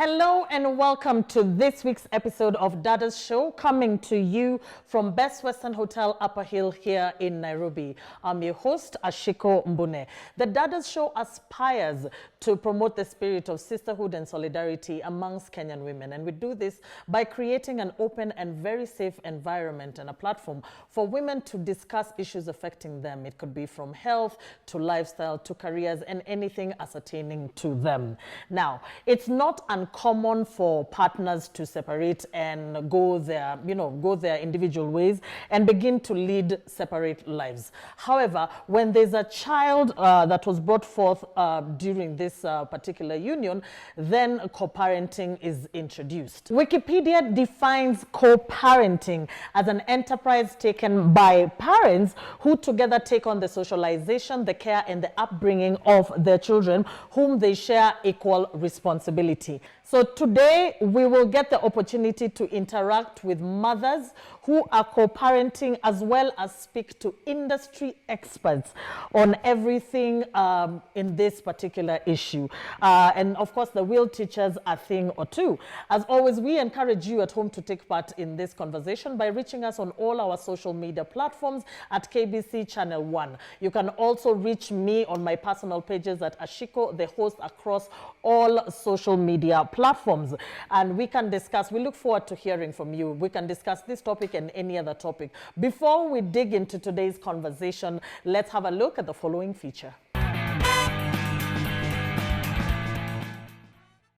Hello and welcome to this week's episode of Dadas Show, coming to you from Best Western Hotel Upper Hill here in Nairobi. I'm your host, Ashiko Mbune. The Dadas Show aspires to promote the spirit of sisterhood and solidarity amongst Kenyan women. And we do this by creating an open and very safe environment and a platform for women to discuss issues affecting them. It could be from health to lifestyle to careers and anything ascertaining to them. Now, it's not uncommon for partners to separate and go their individual ways and begin to lead separate lives. However, when there's a child that was brought forth during this particular union, then co-parenting is introduced. Wikipedia defines co-parenting as an enterprise taken by parents who together take on the socialization, the care, and the upbringing of their children, whom they share equal responsibility. So today we will get the opportunity to interact with mothers who are co-parenting, as well as speak to industry experts on everything in this particular issue. And of course, the will teach us a thing or two. As always, we encourage you at home to take part in this conversation by reaching us on all our social media platforms at KBC Channel 1. You can also reach me on my personal pages at Ashiko, the host, across all social media platforms. And we can discuss, we look forward to hearing from you. We can discuss this topic and any other topic. Before we dig into today's conversation, let's have a look at the following feature.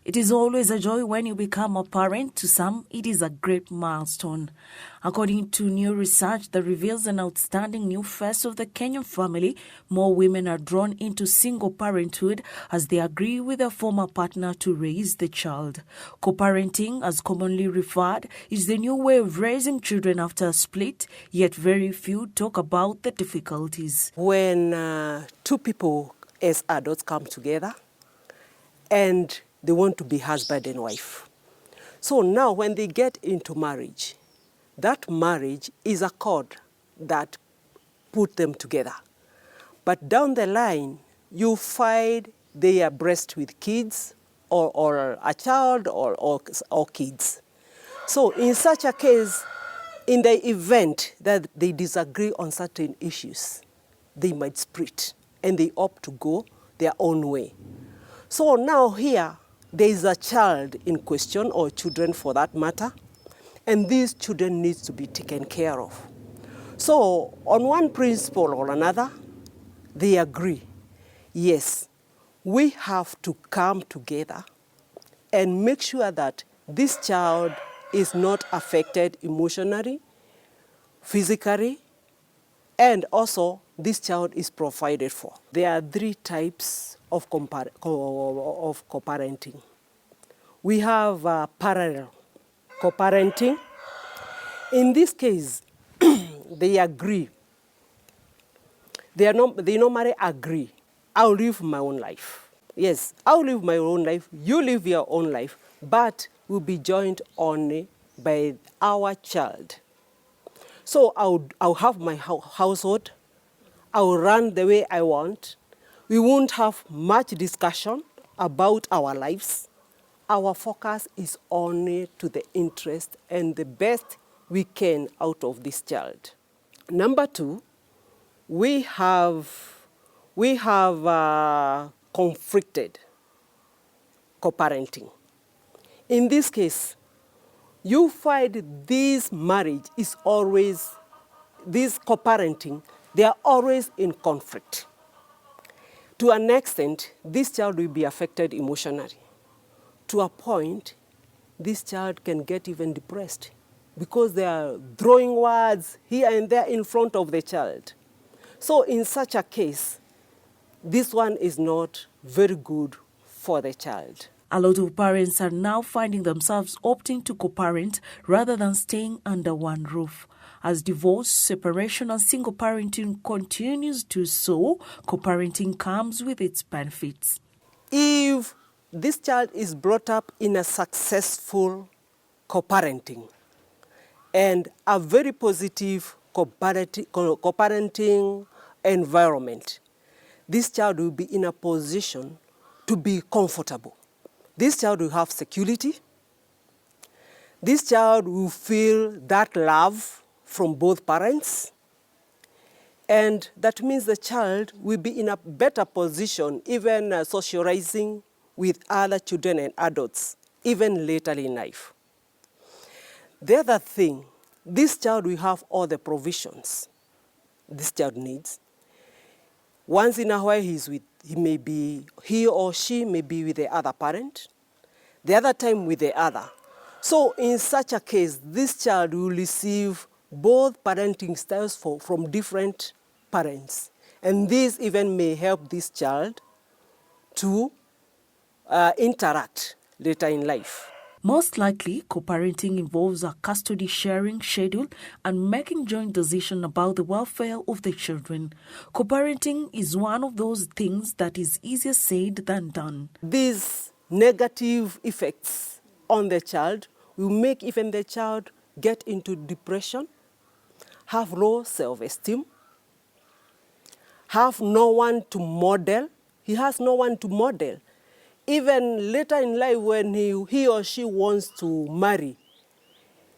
It is always a joy when you become a parent. To some, it is a great milestone. According to new research that reveals an outstanding new face of the Kenyan family, more women are drawn into single parenthood as they agree with their former partner to raise the child. Co-parenting, as commonly referred, is the new way of raising children after a split, yet very few talk about the difficulties. When two people as adults come together and they want to be husband and wife. So now when they get into marriage, that marriage is a cord that put them together. But down the line, you find they are blessed with kids or a child or kids. So in such a case, in the event that they disagree on certain issues, they might split and they opt to go their own way. So now here, there is a child in question, or children for that matter, and these children need to be taken care of. So on one principle or another, they agree, yes, we have to come together and make sure that this child is not affected emotionally, physically, and also this child is provided for. There are three types of co-parenting. We have parallel co-parenting. In this case, they agree. They normally agree. I'll live my own life. Yes, I'll live my own life. You live your own life, but we'll be joined only by our child. So I'll have my household. I'll run the way I want. We won't have much discussion about our lives. Our focus is only to the interest and the best we can out of this child. Number two, we have conflicted co-parenting. In this case, you find this marriage is always, this co-parenting, they are always in conflict. To an extent, this child will be affected emotionally. To a point, this child can get even depressed because they are throwing words here and there in front of the child. So in such a case, this one is not very good for the child. A lot of parents are now finding themselves opting to co-parent rather than staying under one roof. As divorce, separation, and single parenting continues to soar, co-parenting comes with its benefits. If this child is brought up in a successful co-parenting and a very positive co-parenting environment, this child will be in a position to be comfortable This child will have security. This child will feel that love from both parents. And that means the child will be in a better position, even socializing with other children and adults, even later in life. The other thing, this child will have all the provisions this child needs. Once in a while, he or she may be with the other parent, the other time with the other. So in such a case, this child will receive both parenting styles from different parents. And this even may help this child to interact later in life. Most likely, co-parenting involves a custody sharing schedule and making joint decisions about the welfare of the children. Co-parenting is one of those things that is easier said than done. These negative effects on the child will make even the child get into depression, have low self-esteem, have no one to model. He has no one to model. Even later in life when he or she wants to marry,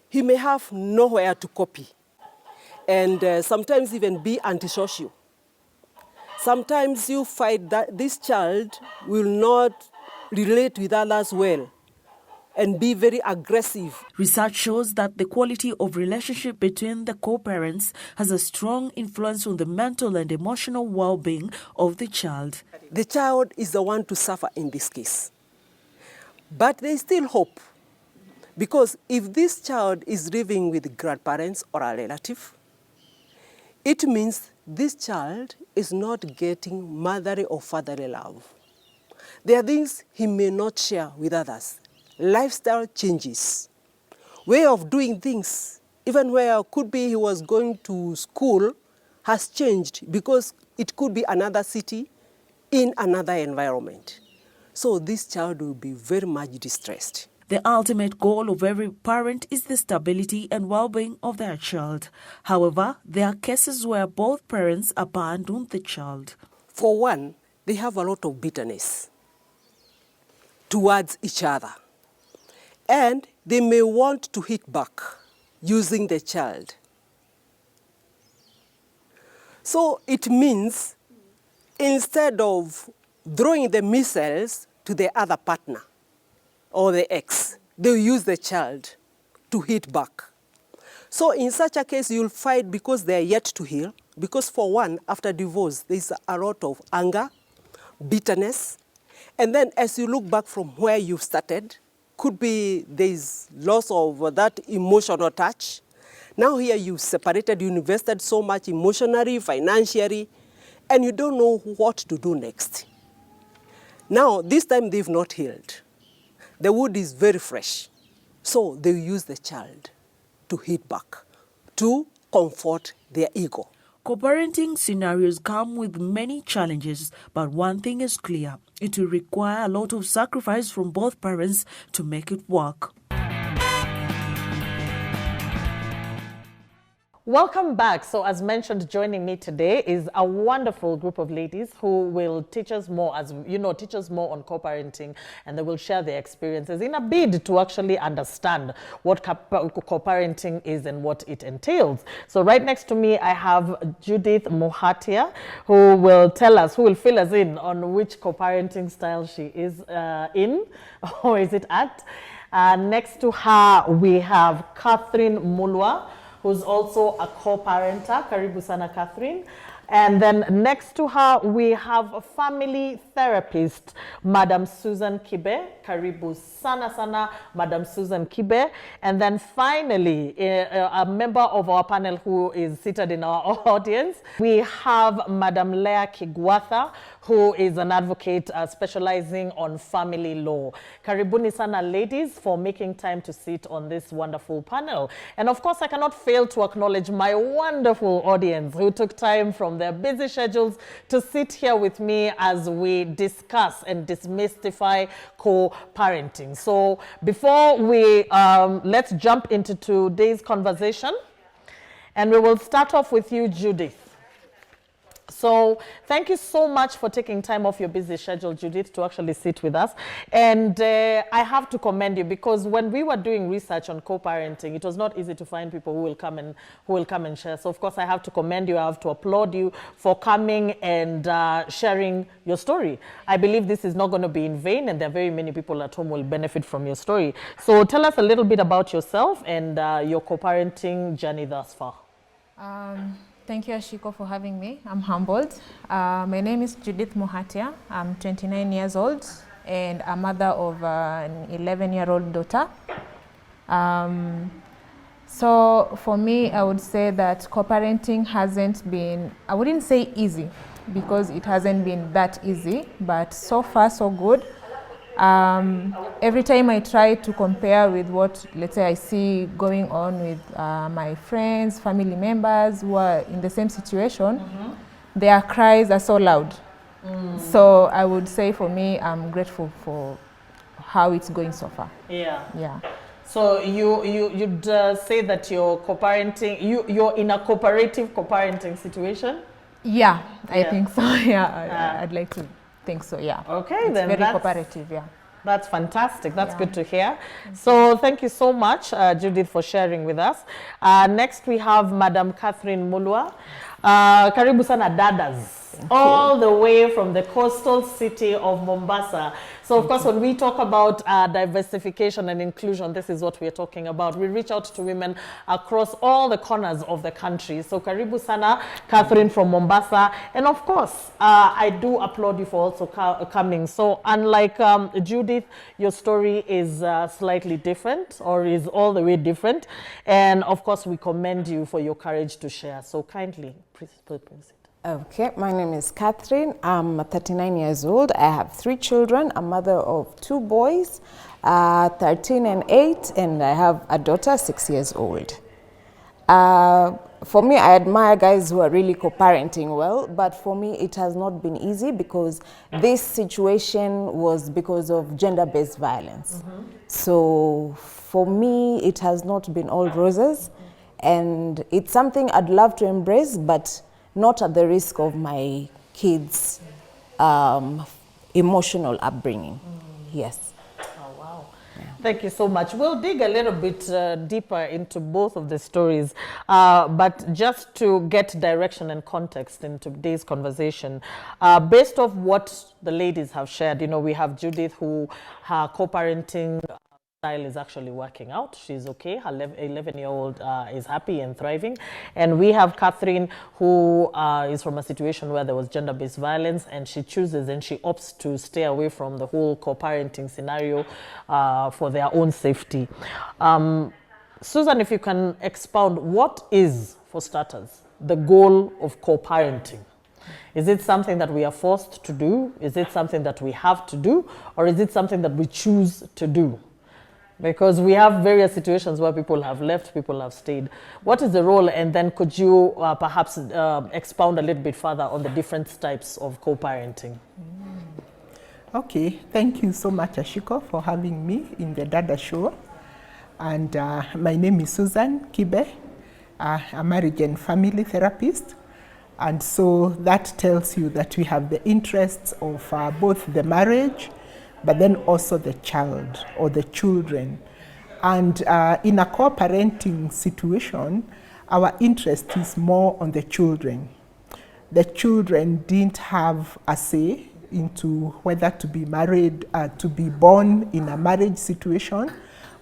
he may have nowhere to copy and sometimes even be antisocial. Sometimes you find that this child will not relate with others well and be very aggressive. Research shows that the quality of relationship between the co-parents has a strong influence on the mental and emotional well-being of the child. The child is the one to suffer in this case. But there is still hope, because if this child is living with grandparents or a relative, it means this child is not getting motherly or fatherly love. There are things he may not share with others. Lifestyle changes, way of doing things, even where could be he was going to school, has changed because it could be another city in another environment. So this child will be very much distressed. The ultimate goal of every parent is the stability and well-being of their child. However, there are cases where both parents abandon the child. For one, they have a lot of bitterness towards each other. And they may want to hit back using the child. So it means instead of throwing the missiles to the other partner or the ex, they'll use the child to hit back. So in such a case, you'll fight because they're yet to heal. Because for one, after divorce, there's a lot of anger, bitterness. And then as you look back from where you started, could be there's loss of that emotional touch. Now here you've separated, you invested so much emotionally, financially, and you don't know what to do next. Now, this time they've not healed. The wound is very fresh. So they use the child to hit back, to comfort their ego. Co-parenting scenarios come with many challenges, but one thing is clear. It will require a lot of sacrifice from both parents to make it work. Welcome back. So as mentioned, joining me today is a wonderful group of ladies who will teach us more, teach us more on co-parenting, and they will share their experiences in a bid to actually understand what co-parenting is and what it entails. So right next to me, I have Judith Muhatia, who will fill us in on which co-parenting style she is in, or is it at. Next to her, we have Catherine Mulwa, who's also a co-parenter. Karibu sana, Catherine. And then next to her, we have a family therapist, Madam Susan Kibe. Karibu sana, Madam Susan Kibe. And then finally, a member of our panel who is seated in our audience, we have Madam Leah Kigwatha, who is an advocate specializing on family law. Karibuni sana, ladies, for making time to sit on this wonderful panel. And of course, I cannot fail to acknowledge my wonderful audience who took time from their busy schedules to sit here with me as we discuss and demystify co-parenting. So before we, let's jump into today's conversation. And we will start off with you, Judith. So thank you so much for taking time off your busy schedule, Judith, to actually sit with us. And I have to commend you, because when we were doing research on co-parenting, it was not easy to find people who will come and share. So of course I have to commend you. I have to applaud you for coming and sharing your story. I believe this is not going to be in vain, and there are very many people at home who will benefit from your story. So tell us a little bit about yourself and your co-parenting journey thus far. Thank you, Ashiko, for having me. I'm humbled. My name is Judith Muhatia. I'm 29 years old and a mother of an 11-year-old daughter. So for me, I would say that co-parenting hasn't been, I wouldn't say easy, because it hasn't been that easy, but so far so good. Every time I try to compare with what, let's say, I see going on with my friends, family members who are in the same situation, their cries are so loud. So I would say for me, I'm grateful for how it's going so far. Yeah. Yeah. So you'd say that you're co-parenting, you're in a cooperative co-parenting situation? Yeah, I think so. Yeah, I'd like to think so, yeah. Okay, it's then very cooperative, yeah. That's fantastic. That's good to hear. So thank you so much, Judith, for sharing with us. Next, we have Madam Catherine Mulwa. Karibu sana Dadas. All the way from the coastal city of Mombasa. So of course, when we talk about diversification and inclusion, this is what we're talking about. We reach out to women across all the corners of the country. So karibu sana, Catherine from Mombasa. And of course, I do applaud you for also coming. So unlike Judith, your story is slightly different, or is all the way different. And of course, we commend you for your courage to share. So kindly, please. Okay, my name is Catherine. I'm 39 years old. I have 3 children, a mother of 2 boys, 13 and 8, and I have a daughter, 6 years old. For me, I admire guys who are really co-parenting well, but for me, it has not been easy, because this situation was because of gender-based violence. So for me, it has not been all roses, and it's something I'd love to embrace, but not at the risk of my kids' emotional upbringing. Yes. Oh, wow. Yeah. Thank you so much. We'll dig a little bit deeper into both of the stories, but just to get direction and context in today's conversation, based off what the ladies have shared, you know, we have Judith, who her co-parenting style is actually working out. She's okay. Her 11-year-old is happy and thriving. And we have Catherine, who is from a situation where there was gender-based violence, and she chooses and she opts to stay away from the whole co-parenting scenario for their own safety. Susan, if you can expound, what is, for starters, the goal of co-parenting? Is it something that we are forced to do? Is it something that we have to do? Or is it something that we choose to do? Because we have various situations where people have left, people have stayed. What is the role? And then could you perhaps expound a little bit further on the different types of co-parenting? Okay, thank you so much, Ashiko, for having me in the Dadas show. And my name is Susan Kibe, a marriage and family therapist. And so that tells you that we have the interests of both the marriage, but then also the child or the children. And in a co-parenting situation, our interest is more on the children. The children didn't have a say into whether to be married, to be born in a marriage situation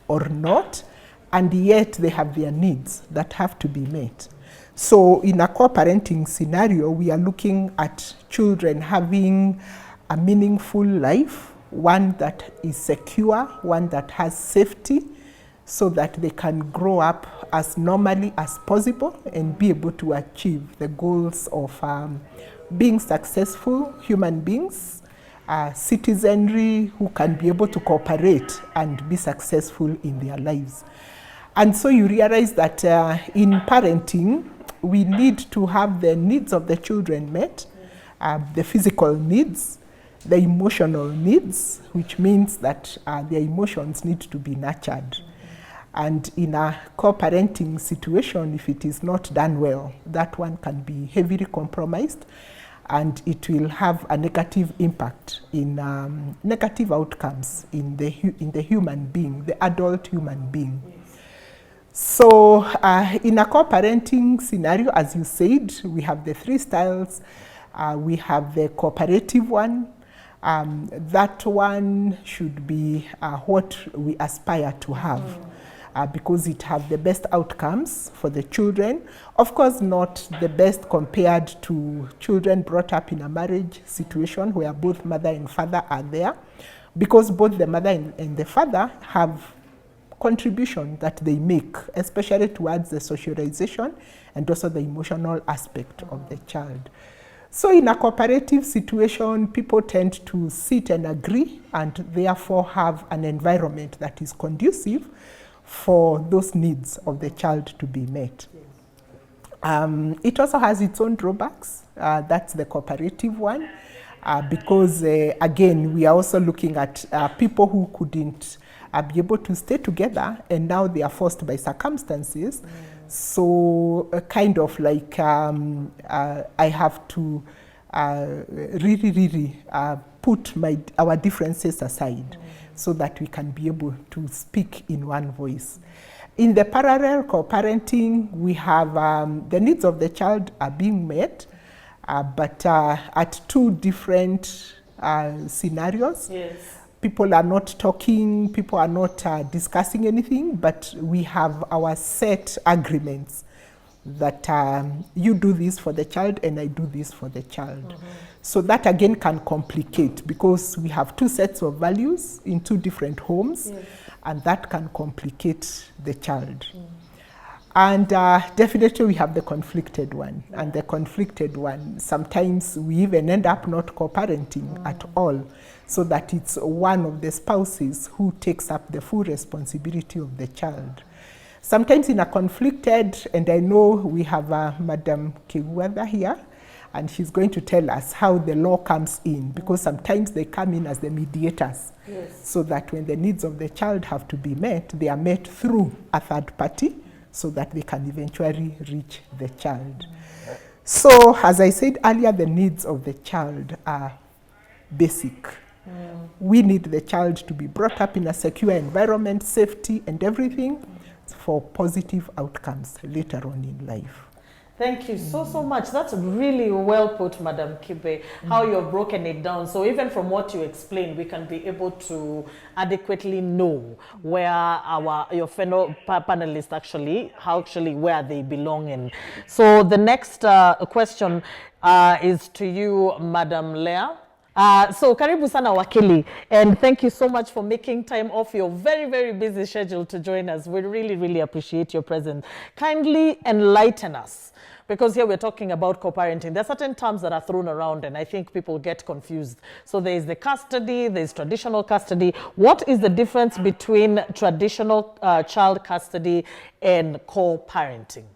or not, and yet they have their needs that have to be met. So in a co-parenting scenario, we are looking at children having a meaningful life, one that is secure, one that has safety, so that they can grow up as normally as possible and be able to achieve the goals of being successful human beings, citizenry who can be able to cooperate and be successful in their lives. And so you realize that in parenting, we need to have the needs of the children met, the physical needs, the emotional needs, which means that their emotions need to be nurtured. And in a co-parenting situation, if it is not done well, that one can be heavily compromised, and it will have a negative impact in negative outcomes in the human being, the adult human being. So in a co-parenting scenario, as you said, we have the 3 styles. We have the cooperative one. That one should be what we aspire to have. Because it have the best outcomes for the children. Of course, not the best compared to children brought up in a marriage situation where both mother and father are there, because both the mother and the father have contribution that they make, especially towards the socialization and also the emotional aspect of the child. So in a cooperative situation, people tend to sit and agree and therefore have an environment that is conducive for those needs of the child to be met. It also has its own drawbacks. That's the cooperative one, because again, we are also looking at people who couldn't be able to stay together, and now they are forced by circumstances. So kind of like I have to really put our differences aside so that we can be able to speak in one voice. In the parallel co-parenting, we have the needs of the child are being met, but at 2 different scenarios. Yes. People are not talking, people are not discussing anything, but we have our set agreements that you do this for the child and I do this for the child. So that again can complicate, because we have 2 sets of values in 2 different homes, and that can complicate the child. And definitely we have the conflicted one, and the conflicted one, sometimes we even end up not co-parenting at all, so that it's one of the spouses who takes up the full responsibility of the child. Sometimes in a conflicted, and I know we have Madam Kiwada here, and she's going to tell us how the law comes in, because sometimes they come in as the mediators, so that when the needs of the child have to be met, they are met through a third party, so that they can eventually reach the child. So, as I said earlier, the needs of the child are basic. We need the child to be brought up in a secure environment, safety and everything, for positive outcomes later on in life. Thank you so much. That's really well put, Madam Kibe, how you've broken it down. So even from what you explained, we can be able to adequately know where your fellow panelists actually where they belong in. So the next question is to you, Madam Leah. So karibu sana wakili, and thank you so much for making time off your very, very busy schedule to join us. We really, really appreciate your presence. Kindly enlighten us, because here we're talking about co-parenting. There are certain terms that are thrown around, and I think people get confused. So there is the custody, there's traditional custody. What is the difference between traditional child custody and co-parenting?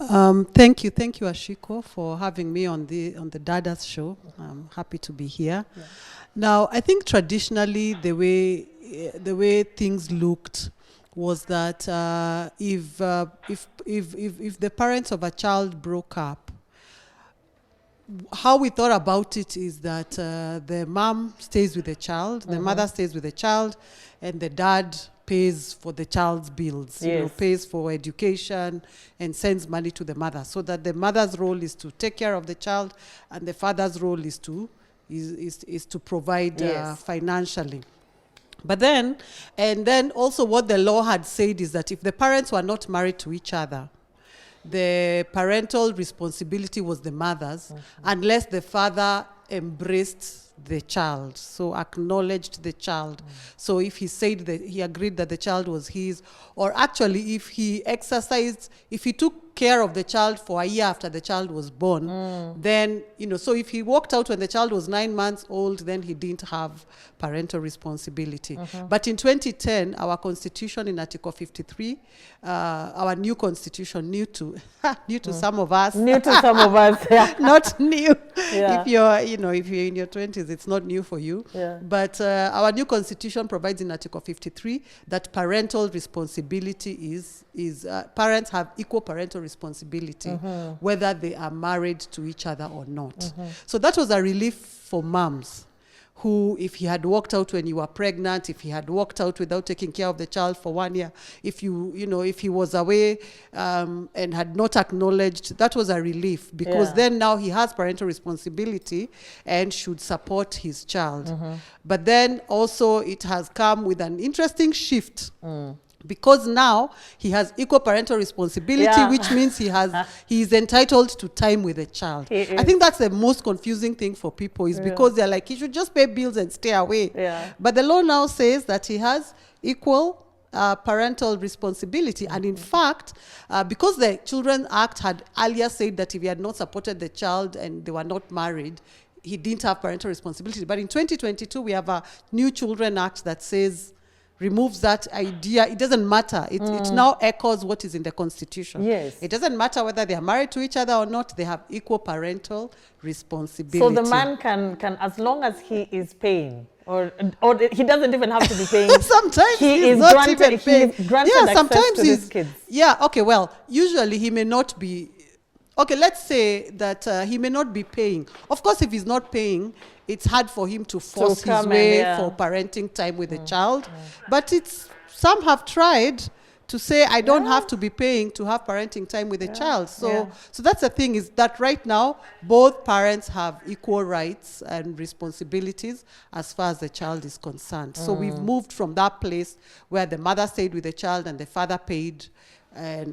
Thank you, Ashiko, for having me on the Dadas show. I'm happy to be here. Yeah. Now, I think traditionally the way things looked was that if the parents of a child broke up, how we thought about it is that the mom stays with the child, the mother stays with the child, and the dad pays for the child's bills, pays for education and sends money to the mother, so that the mother's role is to take care of the child and the father's role is to provide financially. But then also what the law had said is that if the parents were not married to each other, the parental responsibility was the mother's, unless the father embraced the child, so acknowledged the child. So if he said that he agreed that the child was his, or actually if he took care of the child for a year after the child was born, then, so if he walked out when the child was 9 months old, then he didn't have parental responsibility. But in 2010, our constitution in Article 53, our new constitution, new to some of us. New to some of us, yeah. Not new. Yeah. If you're in your 20s, it's not new for you. Yeah. But our new constitution provides in Article 53 that parental responsibility is parents have equal parental responsibility, whether they are married to each other or not. So that was a relief for moms who, if he had walked out when you were pregnant, if he had walked out without taking care of the child for 1 year, if if he was away and had not acknowledged, that was a relief, because then now he has parental responsibility and should support his child. But then also it has come with an interesting shift. Because now he has equal parental responsibility, which means he is entitled to time with the child. I think that's the most confusing thing for people, is because they're like, he should just pay bills and stay away. But the law now says that he has equal parental responsibility. And in fact, because the Children Act had earlier said that if he had not supported the child and they were not married, he didn't have parental responsibility. But in 2022, we have a new Children Act that says, removes that idea. It doesn't matter. It now echoes what is in the Constitution. Yes. It doesn't matter whether they are married to each other or not, they have equal parental responsibility. So the man can as long as he is paying, or he doesn't even have to be paying. Sometimes he is not granted, even paying. He is granted access to his kids. Yeah, okay, well, usually he may not be. Okay, let's say that he may not be paying. Of course, if he's not paying, it's hard for him to force his way for parenting time with the child. But some have tried to say, I don't have to be paying to have parenting time with the child. So that's the thing, is that right now, both parents have equal rights and responsibilities as far as the child is concerned. So we've moved from that place where the mother stayed with the child and the father paid,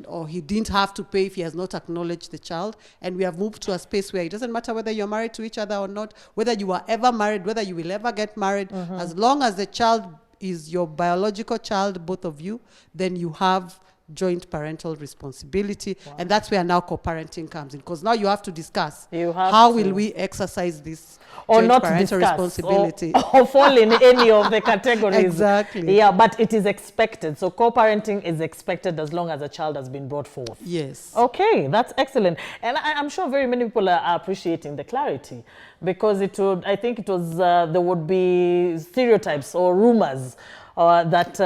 or he didn't have to pay if he has not acknowledged the child. And we have moved to a space where it doesn't matter whether you're married to each other or not, whether you are ever married, whether you will ever get married, as long as the child is your biological child, both of you, then you have joint parental responsibility. And that's where now co-parenting comes in, because now you have to discuss how will we exercise this or joint not parental discuss, responsibility, or fall in any of the categories. Exactly. Yeah, but it is expected. So co-parenting is expected as long as a child has been brought forth. Yes. Okay, that's excellent. And I'm sure very many people are appreciating the clarity, because I think it was, there would be stereotypes or rumors that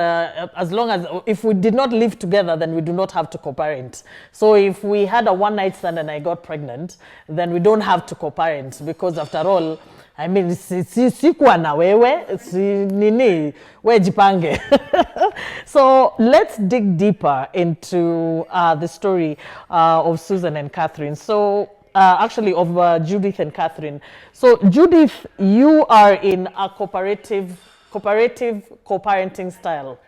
as long as, if we did not live together, then we do not have to co-parent. So if we had a one-night stand and I got pregnant, then we don't have to co-parent, because after all, I mean, sikuwa na wewe, nini, wejipange. So let's dig deeper into the story of Susan and Catherine. So actually of Judith and Catherine. So Judith, you are in a cooperative co-parenting style.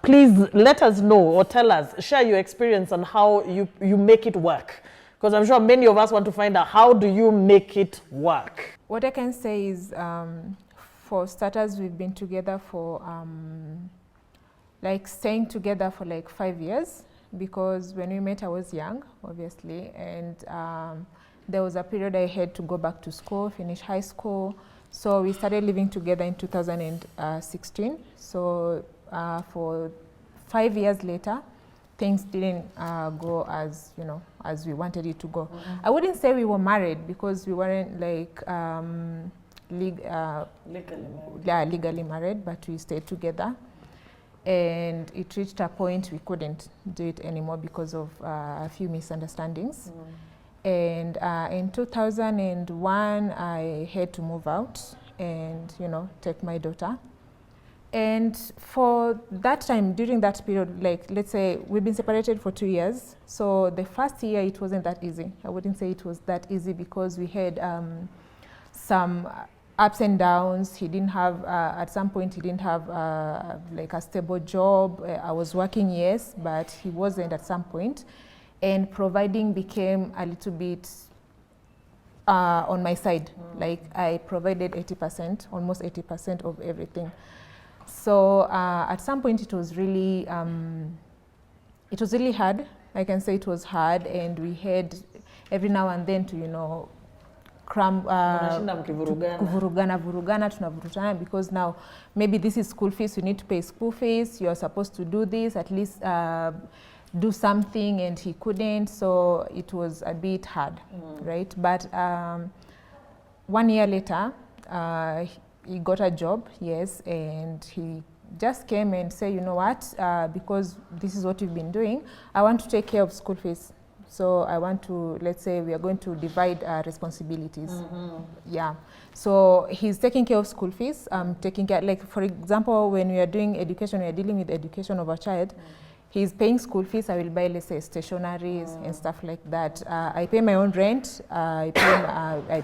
Please let us know, or tell us, share your experience on how you make it work. Because I'm sure many of us want to find out, how do you make it work? What I can say is, for starters, we've been together for, staying together for 5 years, because when we met I was young, obviously, and there was a period I had to go back to school, finish high school. So we started living together in 2016. So for 5 years later, things didn't go as we wanted it to go. I wouldn't say we were married, because we weren't legally married, but we stayed together. And it reached a point we couldn't do it anymore because of a few misunderstandings. And in 2001, I had to move out and, take my daughter. And for that time, during that period, let's say we've been separated for 2 years. So the first year, it wasn't that easy. I wouldn't say it was that easy, because we had some ups and downs. He didn't have, at some point, he didn't have a stable job. I was working, yes, but he wasn't at some point. And providing became a little bit on my side. I provided 80%, almost 80% of everything. So at some point it was really hard. I can say it was hard, and we had every now and then to, you know, kuvurugana tunavurutana, because now maybe this is school fees, you need to pay school fees, you're supposed to do this, at least do something, and he couldn't, so it was a bit hard, right? But 1 year later, he got a job, yes, and he just came and said, you know what, because this is what you've been doing, I want to take care of school fees. So I want to, let's say we are going to divide responsibilities. Yeah. So he's taking care of school fees. Taking care, like for example, when we are doing education, we are dealing with education of a child. He's paying school fees. I will buy, let's say, stationaries and stuff like that. I pay my own rent. I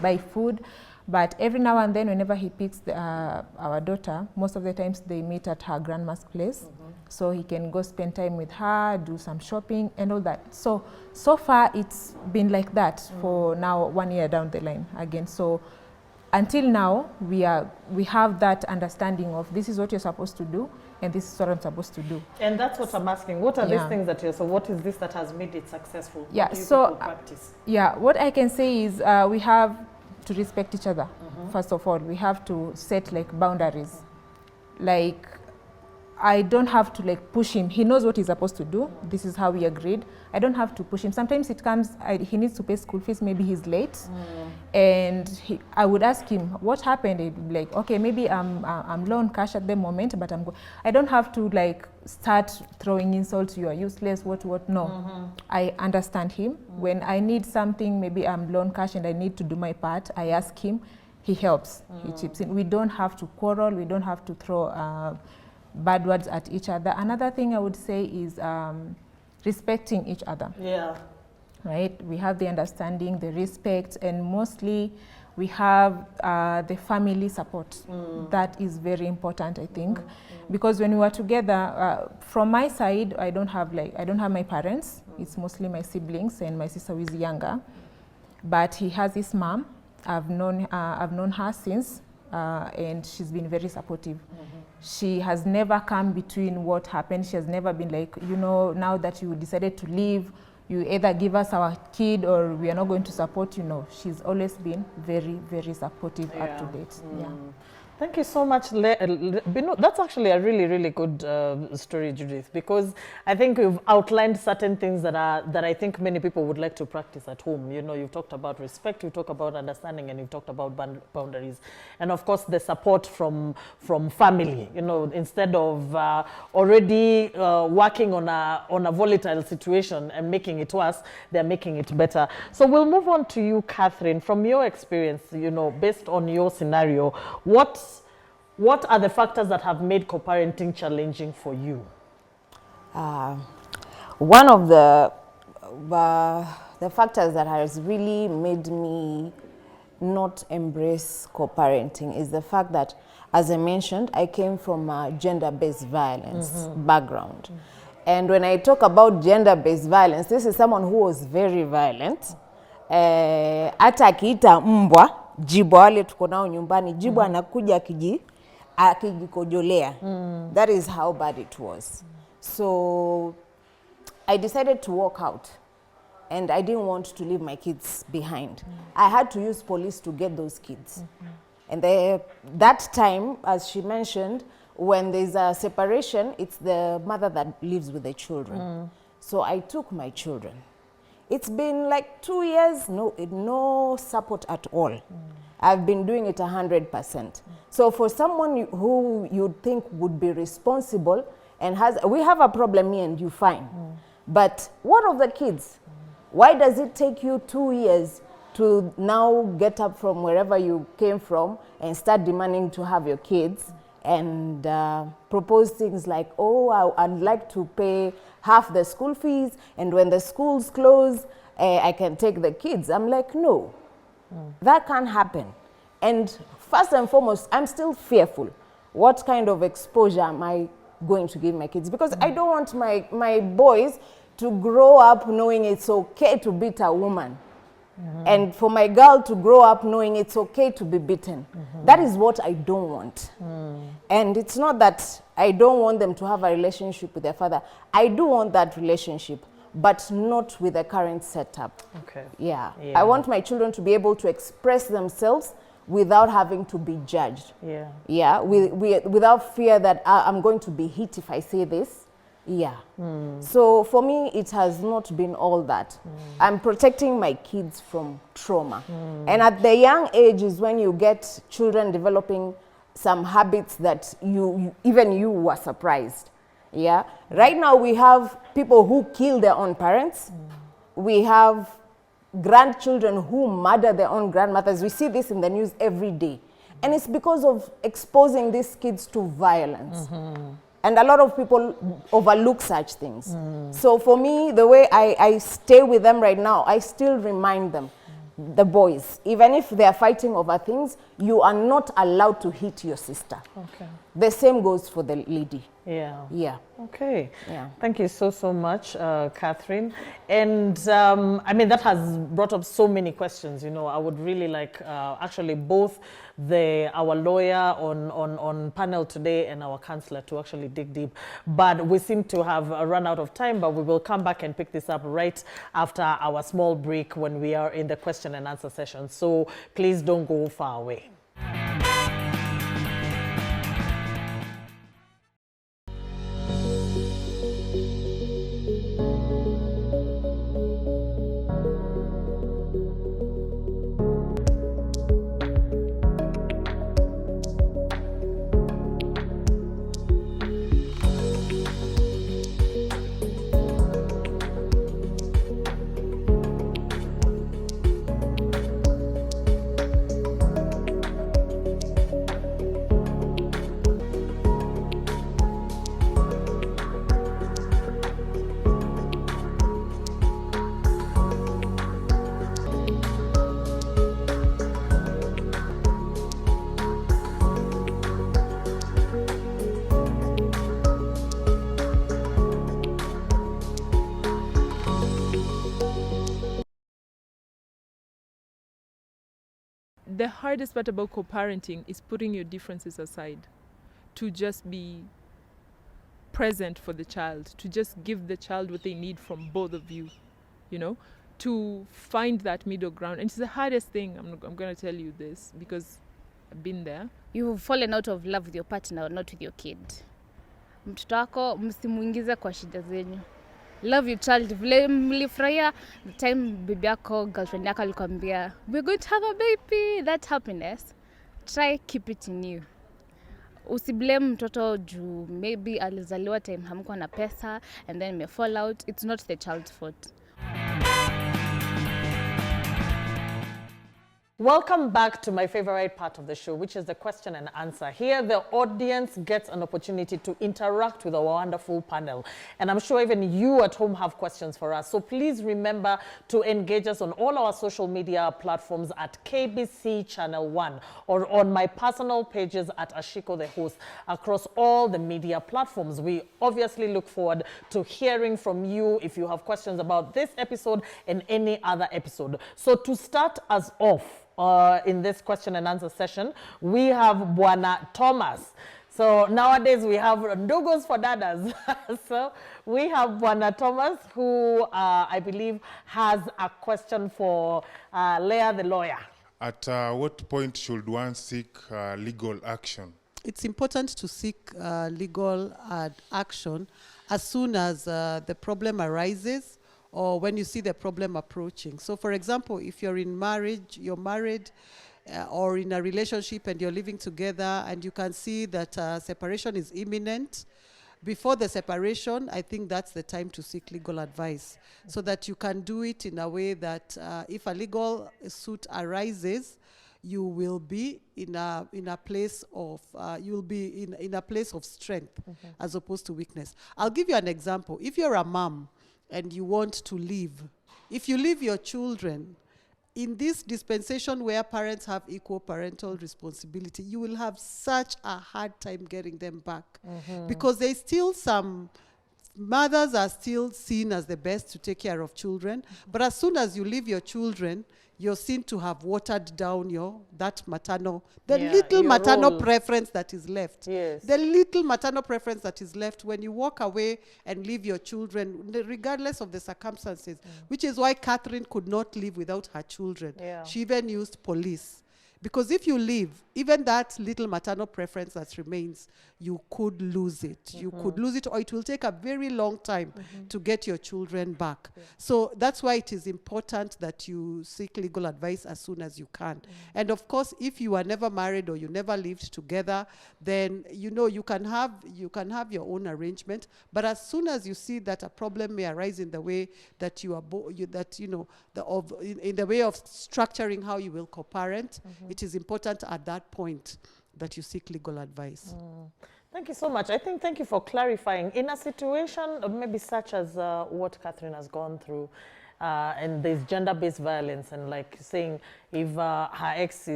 buy food. But every now and then, whenever he picks our daughter, most of the times they meet at her grandma's place. So he can go spend time with her, do some shopping and all that. So far it's been like that for now 1 year down the line again. So until now, we have that understanding of this is what you're supposed to do and this is what I'm supposed to do. And that's what I'm asking. What are these things that so what is this that has made it successful? Yeah, what do you so practice? Yeah, what I can say is we have to respect each other. First of all, we have to set like boundaries. Like, I don't have to like push him. He knows what he's supposed to do. This is how we agreed. I don't have to push him. Sometimes it comes, he needs to pay school fees, maybe he's late. And I would ask him, what happened? He'd be like, okay, maybe I'm low on cash at the moment, but I don't have to like start throwing insults, you are useless, what, no. I understand him. When I need something, maybe I'm low on cash and I need to do my part, I ask him, he helps, he chips in. We don't have to quarrel, we don't have to throw bad words at each other. Another thing I would say is respecting each other. Yeah. Right? We have the understanding, the respect, and mostly we have the family support. That is very important, I think, because when we were together, from my side, I don't have my parents. It's mostly my siblings and my sister who is younger. But he has his mom. I've known her since, and she's been very supportive. She has never come between what happened. She has never been like, you know, now that you decided to leave, you either give us our kid or we are not going to support you. No, she's always been very, very supportive up to date. Yeah. Thank you so much. That's actually a really, really good story, Judith, because I think you've outlined certain things that I think many people would like to practice at home. You know, you've talked about respect, you've talked about understanding, and you've talked about boundaries, and of course the support from family. You know, instead of already working on a volatile situation and making it worse, they're making it better. So we'll move on to you, Catherine. From your experience, you know, based on your scenario, what are the factors that have made co-parenting challenging for you? One of the factors that has really made me not embrace co-parenting is the fact that, as I mentioned, I came from a gender-based violence background. And when I talk about gender-based violence, this is someone who was very violent. Hata akiita mbwa, jibu wale tuko nao nyumbani, jibu anakuja akijikojolea. That is how bad it was. So I decided to walk out, and I didn't want to leave my kids behind. I had to use police to get those kids. And that time, as she mentioned, when there's a separation, it's the mother that lives with the children. So I took my children. It's been like 2 years, no support at all. I've been doing it 100%. So for someone who you'd think would be responsible and we have a problem, me and you, fine. But what of the kids? Why does it take you 2 years to now get up from wherever you came from and start demanding to have your kids and propose things like, oh, I'd like to pay half the school fees, and when the schools close, I can take the kids. I'm like, no, that can't happen. And first and foremost, I'm still fearful. What kind of exposure am I going to give my kids? Because I don't want my boys to grow up knowing it's okay to beat a woman. And for my girl to grow up knowing it's okay to be beaten. That is what I don't want. And it's not that I don't want them to have a relationship with their father. I do want that relationship. but not with the current setup. Okay. Yeah. Yeah. I want my children to be able to express themselves without having to be judged. Yeah. Yeah, without fear that I'm going to be hit if I say this. Yeah. So for me, it has not been all that. I'm protecting my kids from trauma. And at the young age is when you get children developing some habits that even you were surprised. Yeah. Right now we have people who kill their own parents. We have grandchildren who murder their own grandmothers. We see this in the news every day. And it's because of exposing these kids to violence. And a lot of people overlook such things. So for me, the way I stay with them right now, I still remind them, the boys, even if they are fighting over things, you are not allowed to hit your sister. Okay. The same goes for the lady. Yeah. Yeah. Okay. Yeah. Thank you so much, Catherine. And I mean, that has brought up so many questions. You know, I would really like actually both our lawyer on panel today and our counselor to actually dig deep. But we seem to have run out of time, but we will come back and pick this up right after our small break when we are in the question and answer session. So please don't go far away. The hardest part about co-parenting is putting your differences aside, to just be present for the child, to just give the child what they need from both of you, you know, to find that middle ground. And it's the hardest thing. I'm going to tell you this because I've been there. You've fallen out of love with your partner, not with your kid. Mtoto wako msimuingize kwa shida zenyu. Love your child. Vile mlifurahia the time bibi yako, girlfriend yako alikwambia, we're going to have a baby. That happiness, try keep it in you. Usiblame mtoto juu maybe alizaliwa time hamkuwa na pesa and then may fall out. It's not the child's fault. Welcome back to my favorite part of the show, which is the question and answer. Here, the audience gets an opportunity to interact with our wonderful panel. And I'm sure even you at home have questions for us. So please remember to engage us on all our social media platforms at KBC Channel 1 or on my personal pages at Ashiko the Host across all the media platforms. We obviously look forward to hearing from you if you have questions about this episode and any other episode. So to start us off, in this question and answer session, we have Bwana Thomas. So nowadays we have ndugos for dadas. So we have Bwana Thomas who I believe has a question for Leah the lawyer. At what point should one seek legal action? It's important to seek legal action as soon as the problem arises or when you see the problem approaching. So for example, if you're in marriage, you're married or in a relationship and you're living together and you can see that separation is imminent, before the separation, I think that's the time to seek legal advice so that you can do it in a way that if a legal suit arises, you will be in a place of you'll be in a place of strength as opposed to weakness. I'll give you an example. If you're a mom and you want to leave, if you leave your children in this dispensation where parents have equal parental responsibility, you will have such a hard time getting them back because there's still some mothers are still seen as the best to take care of children, but as soon as you leave your children, you're seen to have watered down the Yeah, little your maternal role. preference that is left. Yes. The little maternal preference that is left when you walk away and leave your children, regardless of the circumstances, which is why Catherine could not live without her children. Yeah. She even used police. Because if you leave, even that little maternal preference that remains, you could lose it. You could lose it, or it will take a very long time to get your children back. So that's why it is important that you seek legal advice as soon as you can. And of course, if you are never married or you never lived together, then you can have your own arrangement. But as soon as you see that a problem may arise in the way that you are in the way of structuring how you will co-parent, it is important at that point that you seek legal advice. Thank you so much. Thank you for clarifying. In a situation maybe such as what Catherine has gone through, and there's gender-based violence, and like saying if her ex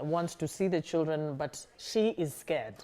wants to see the children, but she is scared.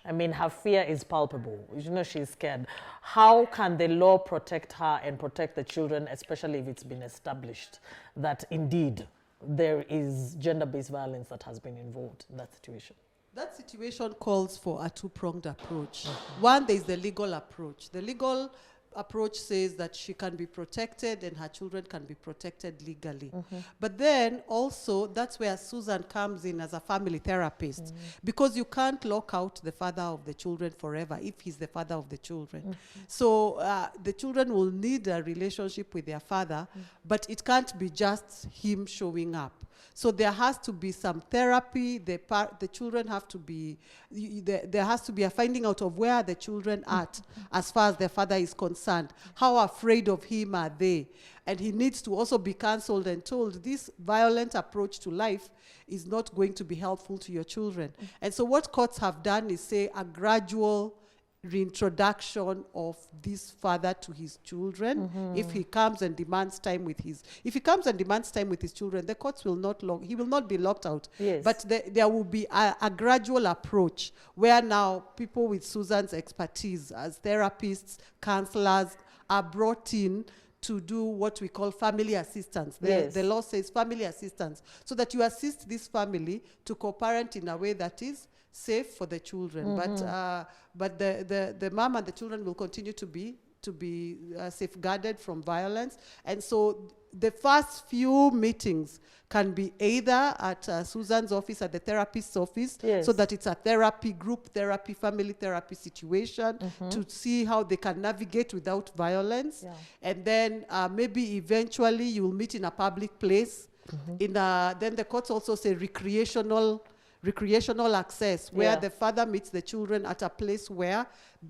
I mean, her fear is palpable. She's scared. How can the law protect her and protect the children, especially if it's been established that indeed there is gender-based violence that has been involved in that situation? That situation calls for a two-pronged approach. One, there is the legal approach. The legal approach says that she can be protected and her children can be protected legally. But then also, that's where Susan comes in as a family therapist, because you can't lock out the father of the children forever if he's the father of the children. So the children will need a relationship with their father, but it can't be just him showing up. So there has to be some therapy. The children have to be, there has to be a finding out of where the children are at as far as their father is concerned. How afraid of him are they? And he needs to also be counseled and told this violent approach to life is not going to be helpful to your children. And so what courts have done is say a gradual reintroduction of this father to his children. If he comes and demands time with his children, the courts will he will not be locked out. Yes. But there will be a gradual approach where now people with Susan's expertise as therapists, counselors are brought in to do what we call family assistance. The law says family assistance, so that you assist this family to co-parent in a way that is safe for the children. But the mom and the children will continue to be safeguarded from violence. And so the first few meetings can be either at Susan's office, at the therapist's office, so that it's a therapy, group therapy, family therapy situation, to see how they can navigate without violence. And then maybe eventually you will meet in a public place. Then the courts also say recreational access, where the father meets the children at a place where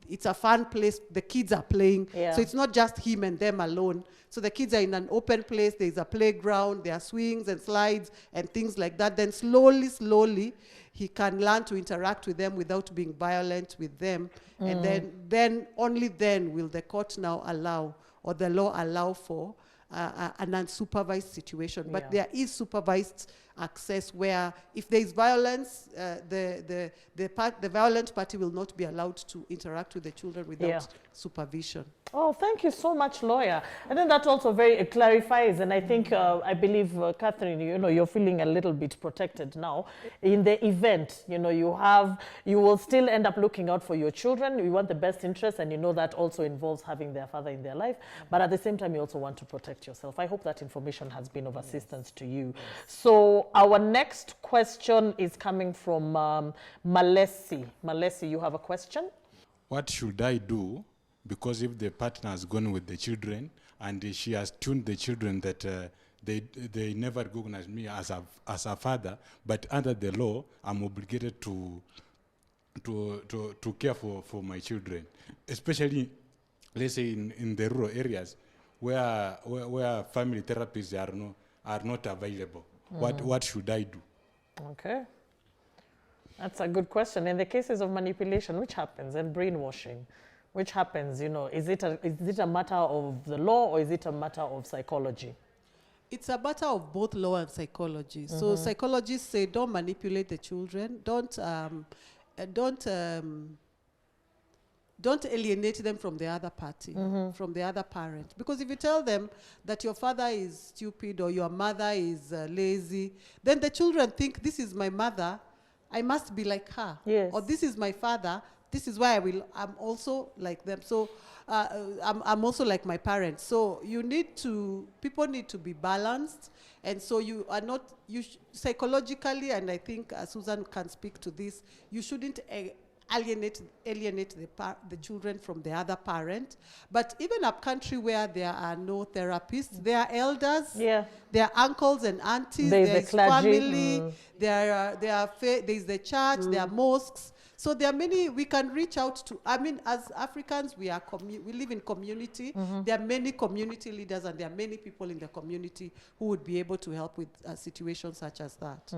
it's a fun place, the kids are playing. So it's not just him and them alone. So the kids are in an open place, there's a playground, there are swings and slides and things like that. Then slowly, he can learn to interact with them without being violent with them. And then only then will the court now allow, or the law allow for an unsupervised situation. But there is supervised access where if there is violence, the violent party will not be allowed to interact with the children without supervision. Oh, thank you so much, lawyer. And then that also very clarifies, and I think, I believe, Catherine, you're feeling a little bit protected now. In the event, you will still end up looking out for your children. You want the best interest, and that also involves having their father in their life. But at the same time, you also want to protect yourself. I hope that information has been of assistance to you. So our next question is coming from Malesi. Malesi, you have a question? What should I do? Because if the partner has gone with the children and she has tuned the children that they never recognize me as a father, but under the law, I'm obligated to care for my children, especially, let's say, in the rural areas where family therapists are not available. What should I do? Okay. That's a good question. In the cases of manipulation, which happens, and brainwashing, which happens, is it a matter of the law, or is it a matter of psychology? It's a matter of both law and psychology. So psychologists say don't manipulate the children, don't don't alienate them from the other party, from the other parent. Because if you tell them that your father is stupid or your mother is lazy, then the children think, this is my mother, I must be like her. Yes. Or this is my father, this is why I'm also like them. So I'm also like my parents. So people need to be balanced. And so you are not, psychologically, and I think Susan can speak to this, you shouldn't alienate the children from the other parent. But even a country where there are no therapists, there are elders, there are uncles and aunties, there is family, there is the church, there are mosques. So there are many we can reach out to. I mean, as Africans, we live in community. There are many community leaders, and there are many people in the community who would be able to help with situations such as that.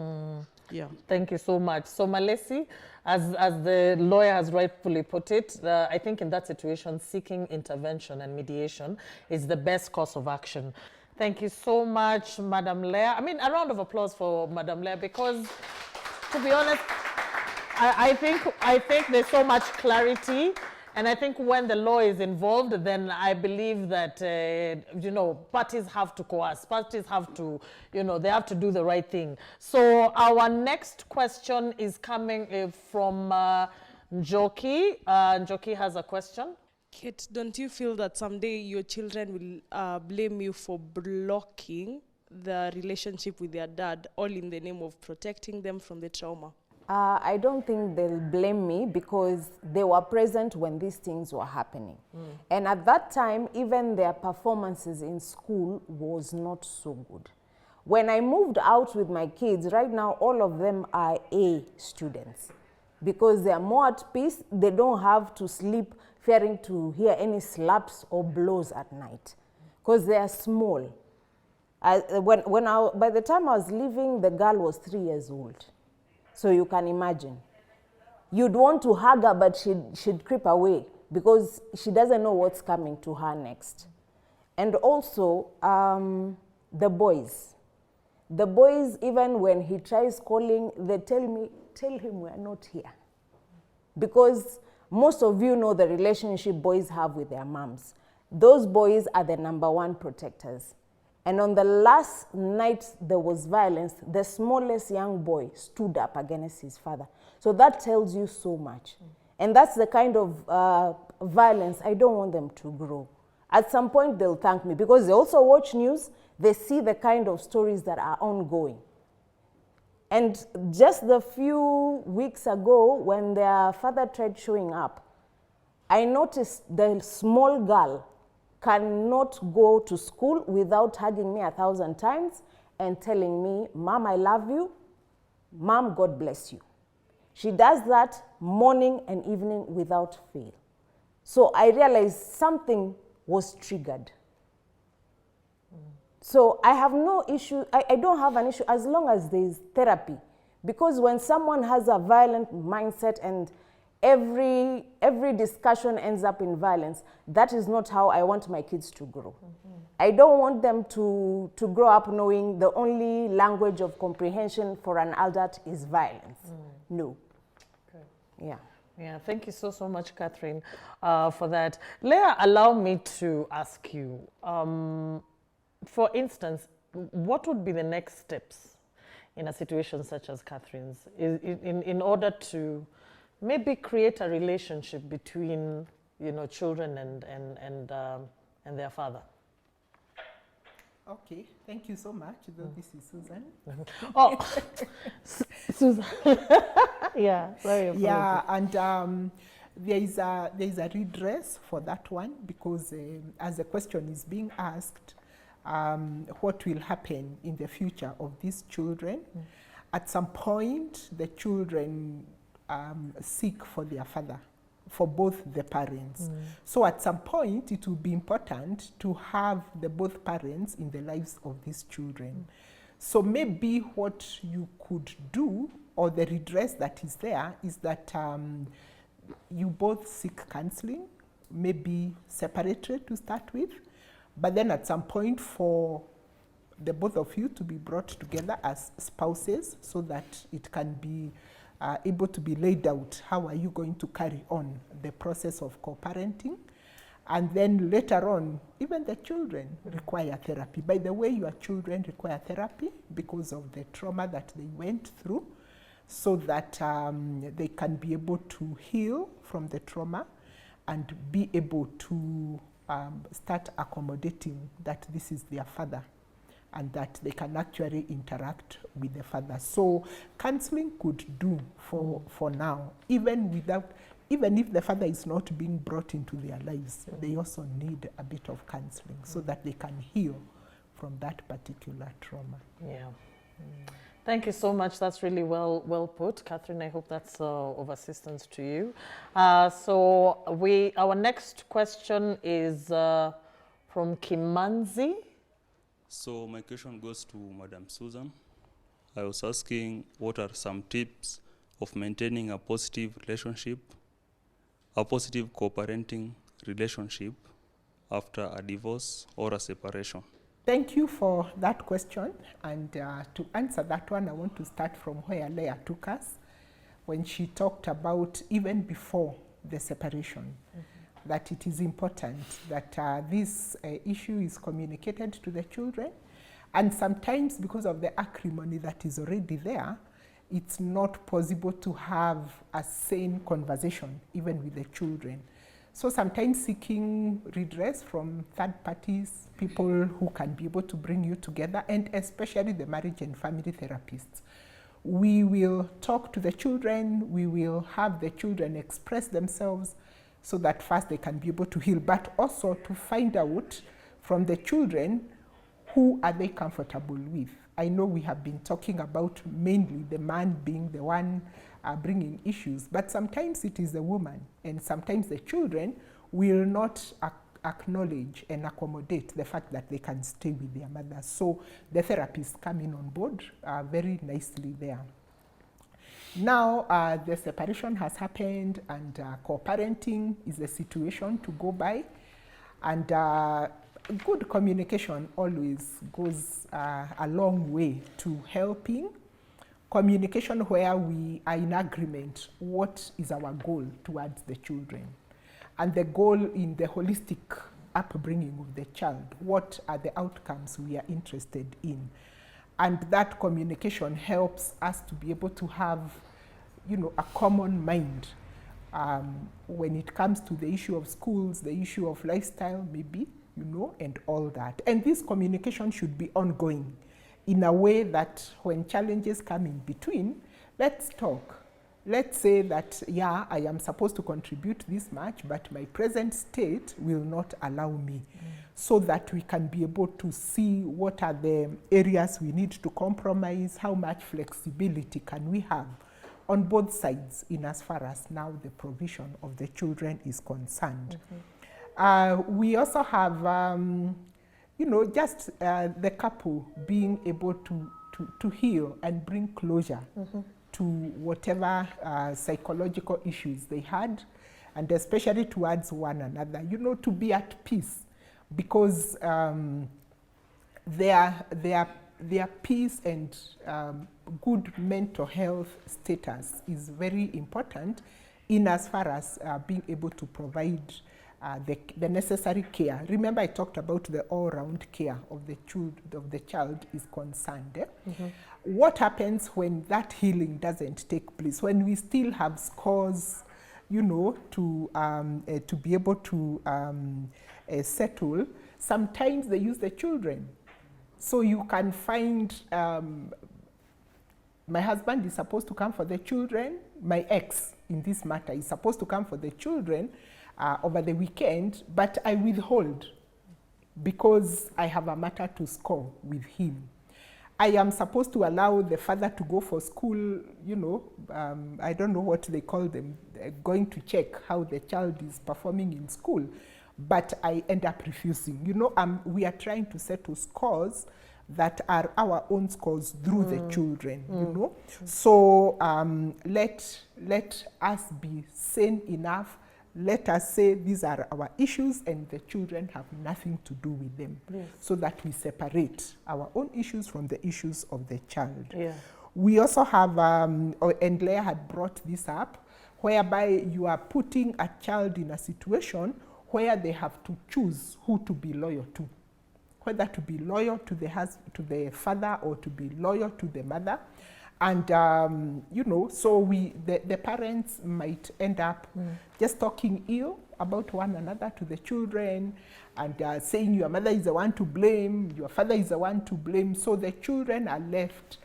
Yeah. Thank you so much. So Malesi, as the lawyer has rightfully put it, I think in that situation, seeking intervention and mediation is the best course of action. Thank you so much, Madam Leah. I mean, a round of applause for Madam Leah, because, to be honest, I think there's so much clarity, and I think when the law is involved, then I believe that parties have to coerce, parties have to, they have to do the right thing. So our next question is coming from Njoki. Njoki has a question. Kate, don't you feel that someday your children will blame you for blocking the relationship with their dad, all in the name of protecting them from the trauma? I don't think they'll blame me because they were present when these things were happening. And at that time, even their performances in school was not so good. When I moved out with my kids, right now, all of them are A students because they are more at peace. They don't have to sleep fearing to hear any slaps or blows at night because they are small. By the time I was leaving, the girl was 3 years old. So you can imagine. You'd want to hug her, but she'd creep away because she doesn't know what's coming to her next. And also, the boys. The boys, even when he tries calling, they tell him we're not here. Because most of you know the relationship boys have with their moms. Those boys are the #1 protectors. And on the last night there was violence, the smallest young boy stood up against his father. So that tells you so much. And that's the kind of violence I don't want them to grow. At some point they'll thank me because they also watch news, they see the kind of stories that are ongoing. And just a few weeks ago when their father tried showing up, I noticed the small girl cannot go to school without hugging me 1,000 times and telling me, Mom, I love you. Mom, God bless you. She does that morning and evening without fail. So I realized something was triggered. So I have no issue, I don't have an issue as long as there is therapy. Because when someone has a violent mindset and every discussion ends up in violence, that is not how I want my kids to grow. I don't want them to grow up knowing the only language of comprehension for an adult is violence. No. Okay. Yeah. Yeah, thank you so much, Catherine, for that. Leah, allow me to ask you, for instance, what would be the next steps in a situation such as Catherine's in order to maybe create a relationship between, children and their father? Okay, thank you so much. This is Susan. Oh, Susan. Yeah, sorry. Yeah, and there is a redress for that one because as the question is being asked, what will happen in the future of these children? At some point, the children seek for their father, for both the parents. So at some point, it will be important to have both parents in the lives of these children. So maybe what you could do, or the redress that is there, is that you both seek counseling, maybe separately to start with, but then at some point for the both of you to be brought together as spouses so that it can be able to be laid out. How are you going to carry on the process of co-parenting? And then later on, even the children require therapy. By the way, your children require therapy because of the trauma that they went through, so that they can be able to heal from the trauma and be able to start accommodating that this is their father and that they can actually interact with the father. So counseling could do for now, even if the father is not being brought into their lives, they also need a bit of counseling so that they can heal from that particular trauma. Yeah. Thank you so much. That's really well put, Catherine. I hope that's of assistance to you. So our next question is from Kimanzi. So my question goes to Madam Susan. I was asking, what are some tips of maintaining a positive relationship, a positive co-parenting relationship after a divorce or a separation? Thank you for that question. And to answer that one, I want to start from where Leah took us when she talked about even before the separation, that it is important that this issue is communicated to the children. And sometimes because of the acrimony that is already there, it's not possible to have a sane conversation even with the children. So sometimes seeking redress from third parties, people who can be able to bring you together, and especially the marriage and family therapists. We will talk to the children, we will have the children express themselves so that first they can be able to heal, but also to find out from the children who are they comfortable with. I know we have been talking about mainly the man being the one bringing issues, but sometimes it is the woman, and sometimes the children will not acknowledge and accommodate the fact that they can stay with their mother. So the therapists come in on board very nicely there. Now the separation has happened, and co-parenting is a situation to go by, and good communication always goes a long way to helping. Communication where we are in agreement what is our goal towards the children, and the goal in the holistic upbringing of the child. What are the outcomes we are interested in? And that communication helps us to be able to have, a common mind when it comes to the issue of schools, the issue of lifestyle maybe, and all that. And this communication should be ongoing in a way that when challenges come in between, let's talk. Let's say that, yeah, I am supposed to contribute this much, but my present state will not allow me. So that we can be able to see what are the areas we need to compromise, how much flexibility can we have on both sides in as far as now the provision of the children is concerned. We also have just the couple being able to heal and bring closure to whatever psychological issues they had, and especially towards one another, to be at peace, because their peace and good mental health status is very important in as far as being able to provide the necessary care. Remember, I talked about the all-round care of the child is concerned. What happens when that healing doesn't take place? When we still have scores, to be able to settle, sometimes they use the children. So you can find my husband is supposed to come for the children. My ex, in this matter, is supposed to come for the children over the weekend, but I withhold because I have a matter to score with him. I am supposed to allow the father to go for school, I don't know what they call them, going to check how the child is performing in school, but I end up refusing. We are trying to settle scores that are our own scores through the children, So let us be sane enough. Let us say these are our issues and the children have nothing to do with them, so that we separate our own issues from the issues of the child. We also have, and Leah had brought this up, whereby you are putting a child in a situation where they have to choose who to be loyal to, whether to be loyal to the father or to be loyal to the mother. And, you know, so the parents might end up just talking ill about one another to the children and saying your mother is the one to blame, your father is the one to blame. So the children are left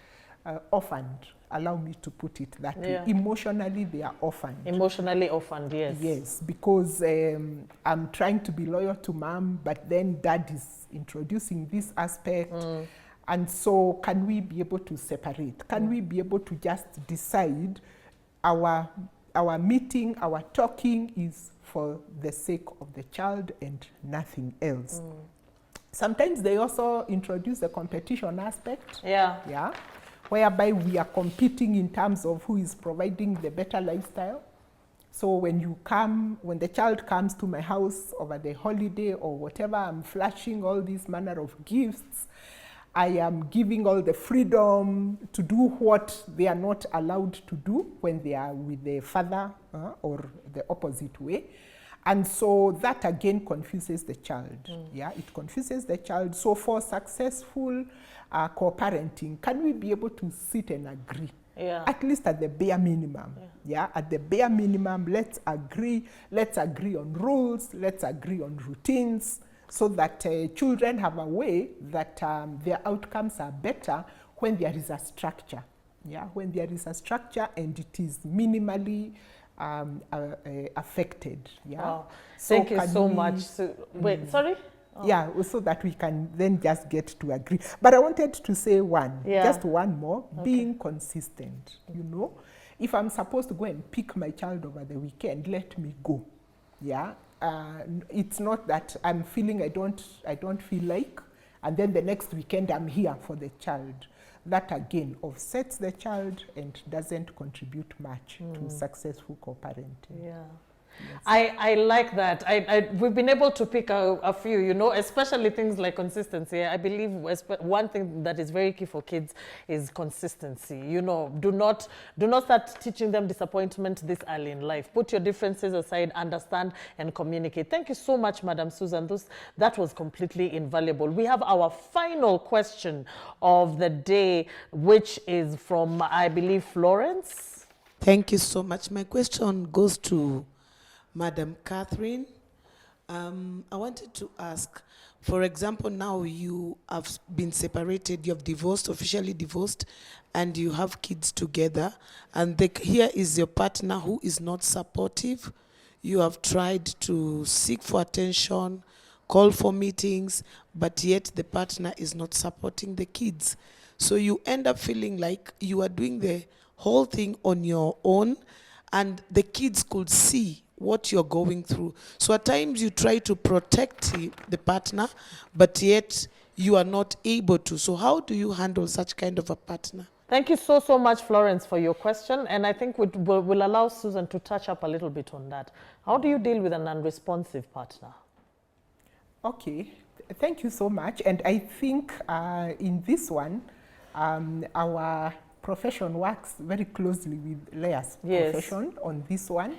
orphaned. Allow me to put it that way. Emotionally, they are orphaned. Emotionally orphaned, yes. Yes, because I'm trying to be loyal to mom, but then dad is introducing this aspect. And so can we be able to separate? Can we be able to just decide our meeting, our talking is for the sake of the child and nothing else? Sometimes they also introduce the competition aspect. Yeah. Whereby we are competing in terms of who is providing the better lifestyle. So when the child comes to my house over the holiday or whatever, I'm flashing all these manner of gifts. I am giving all the freedom to do what they are not allowed to do when they are with the father or the opposite way. And so that again confuses the child. Yeah, it confuses the child. So for successful co-parenting, can we be able to sit and agree? At least at the bare minimum. At the bare minimum, let's agree on rules, let's agree on routines, so that children have a way that their outcomes are better when there is a structure. When there is a structure and it is minimally affected. Wow. So thank you so much. So, wait, sorry? Yeah, so that we can then just get to agree. But I wanted to say just one more, being consistent. You know, if I'm supposed to go and pick my child over the weekend, let me go. It's not that I'm feeling I don't feel like, and then the next weekend I'm here for the child. That again offsets the child and doesn't contribute much to successful co-parenting. Yes. I like that. We've been able to pick a few, you know, especially things like consistency. I believe one thing that is very key for kids is consistency. You know, do not start teaching them disappointment this early in life. Put your differences aside, understand and communicate. Thank you so much, Madam Susan. That was completely invaluable. We have our final question of the day, which is from, I believe, Florence. Thank you so much. My question goes to Madam Catherine. I wanted to ask, for example, now you have been separated, you have divorced, officially divorced, and you have kids together, and here is your partner who is not supportive. You have tried to seek for attention, call for meetings, but yet the partner is not supporting the kids. So you end up feeling like you are doing the whole thing on your own, and the kids could see what you're going through. So at times you try to protect the partner, but yet you are not able to. So how do you handle such kind of a partner? Thank you so much, Florence, for your question. And I think we'll allow Susan to touch up a little bit on that. How do you deal with an unresponsive partner? Okay, thank you so much. And I think in this one, our profession works very closely with Leah's profession on this one.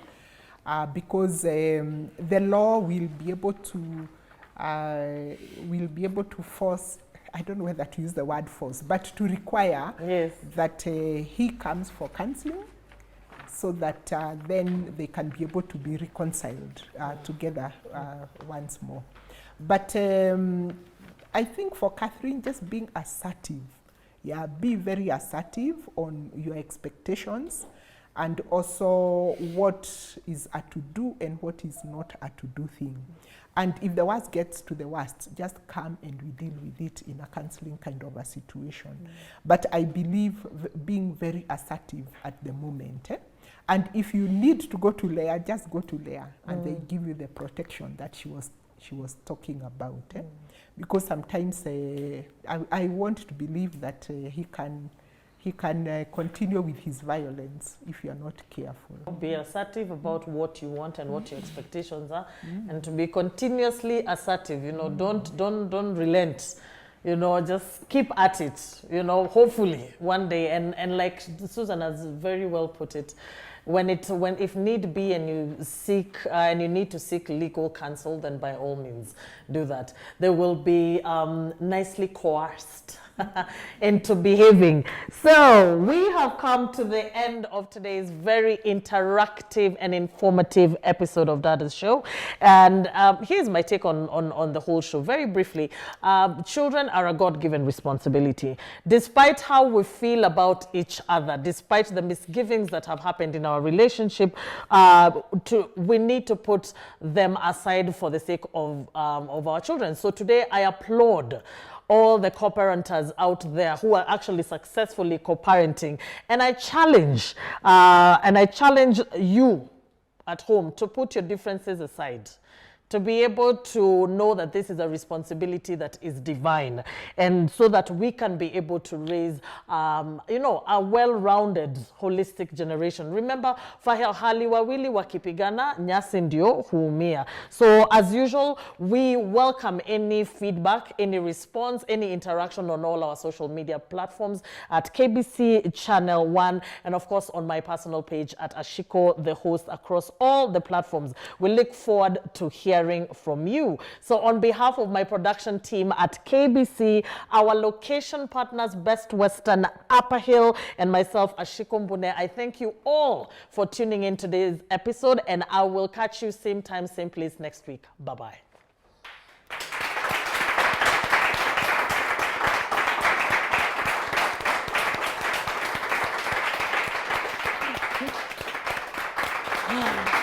Because the law will be able to force, I don't know whether to use the word force, but to require that he comes for counseling, so that then they can be able to be reconciled together once more. But I think for Catherine, just being assertive, be very assertive on your expectations, and also what is a to-do and what is not a to-do thing. And if the worst gets to the worst, just come and we deal with it in a counseling kind of a situation. But I believe being very assertive at the moment. And if you need to go to Leah, just go to Leah, and they give you the protection that she was talking about. Because sometimes I want to believe that he can continue with his violence if you are not careful. Be assertive about what you want and what your expectations are, and to be continuously assertive. You know, don't relent. You know, just keep at it, you know, hopefully one day. And like Susan has very well put it, when if need be and you seek and you need to seek legal counsel, then by all means do that. They will be nicely coerced into behaving. So we have come to the end of today's very interactive and informative episode of Dadas Show. And here's my take on the whole show. Very briefly, children are a God-given responsibility. Despite how we feel about each other, despite the misgivings that have happened in our relationship, we need to put them aside for the sake of our children. So today I applaud all the co-parenters out there who are actually successfully co-parenting. And I challenge you at home to put your differences aside, to be able to know that this is a responsibility that is divine, and so that we can be able to raise, a well-rounded, holistic generation. Remember, fahali wawili wakipigana, nyasi ndio huumia. So as usual, we welcome any feedback, any response, any interaction on all our social media platforms at KBC Channel 1, and of course on my personal page at Ashiko, the host, across all the platforms. We look forward to hearing from you. So on behalf of my production team at KBC, our location partners, Best Western, Upper Hill, and myself, Ashiko Mbune, I thank you all for tuning in today's episode, and I will catch you same time, same place next week. Bye-bye. Yeah.